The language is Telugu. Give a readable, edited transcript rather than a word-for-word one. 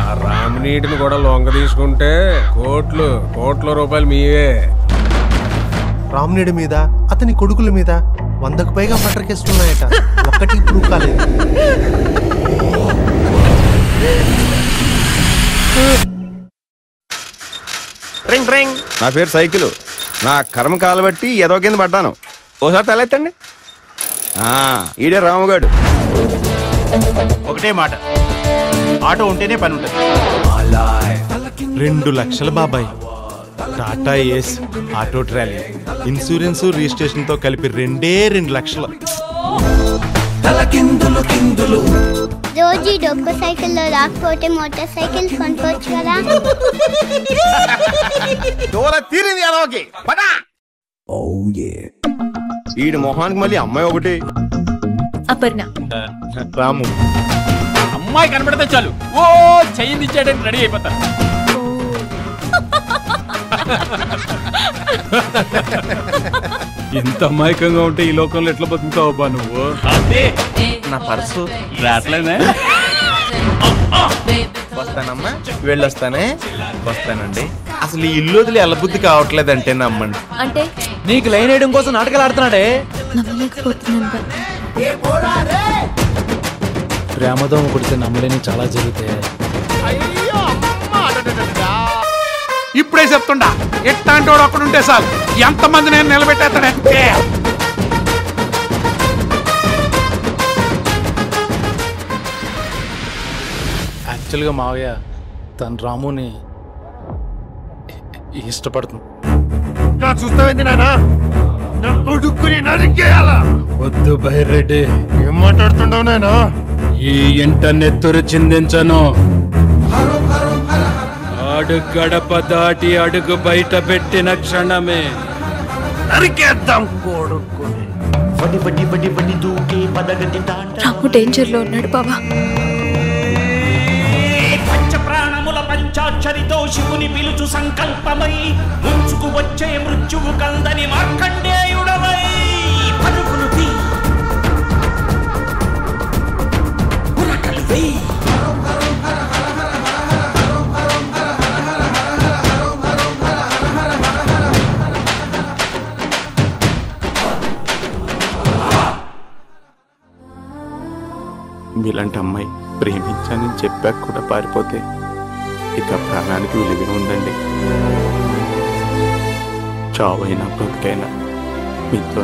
ఆ రామనీటిని కూడా లొంగ తీసుకుంటే కోట్ల రూపాయలు మీవే. రామనీడి మీద అతని కొడుకుల మీద 100కు పైగా మర్డర్ కేసులు ఉన్నాయట. ఒక్కటి ప్రూవ్ కాలేదు. Ring ring. నా పేరు సైకిల్. నా కర్మ కాలబట్టి ఏదో కింద పడ్డాను. ఓసారి తలెత్తండి. ఈడే రాముగాడు. ఒకటే మాట, ఆటో ఉంటేనే పని ఉంటుంది. 2 లక్షల బాబాయ్. టాటా ఏస్, ఆటో ట్రాలీ, ఇన్సూరెన్స్, రిజిస్ట్రేషన్ తో కలిపి 2 లక్షలు. రోజు డొక్క సైకిల్లో రాకపోతే మోటార్ సైకిల్ కొనుక్కోవచ్చు కదా. ఈడు మొహానికి మళ్ళీ అమ్మాయి ఒకటి. అపర్ణ. రాము. అమ్మాయి కనబడితే చాలు ఓ చెయ్యి ఇచ్చేయడానికి రెడీ అయిపోతారు. ఇంత అమాయకంగా ఉంటే ఈ లోకంలో ఎట్లా బతుకుతావబ్బా నువ్వు? నా పర్సు రావట్లేదే. వస్తానమ్మా, వెళ్ళొస్తానే. వస్తానండి. అసలు ఈ ఇల్లు వదిలి ఎల్లబుద్ధి కావట్లేదంటే నమ్మండి. అంటే నీకు లైన్ వేయడం కోసం నాటకాలు ఆడుతున్నాడే. ప్రేమదోమ కొడితే నమ్మలేని చాలా జరుగుతాయి. ఇప్పుడే చెప్తుండా, ఎట్లాంటి వాడు ఒక్కడుంటే చాలు ఎంతమంది నేను నిలబెట్టేస్తాడంటే. యాక్చువల్గా మావయ్య తను రాముని ఇష్టపడుతుంది. చూస్తావేంది నాయనా, నా కొడుకుని నరికేయాలా? వద్దు బైరెడ్డి, ఏం మాట్లాడుతుండవు నాయనా? ఈ ఇంటర్నెట్ చిందించను. అడుగు గడప దాటి అడుగు బయట పెట్టిన క్షణమే నరికేద్దాం కొడుకుని. రాము డేంజర్ లో ఉన్నాడు బాబా. పంచప్రాణముల పంచాక్షరితో శివుని పిలుచు సంకల్పమై ముంచుకు వచ్చే మృత్యువు కందని మార్కండేయుడవై పరుగులు తీ ఉరకలు వేయి. మీలాంటి అమ్మాయి ప్రేమించానని చెప్పాక కూడా పారిపోతే ఇక ప్రాణానికి విలువ ఉందండి. చావైనా బ్రతికైనా మీతో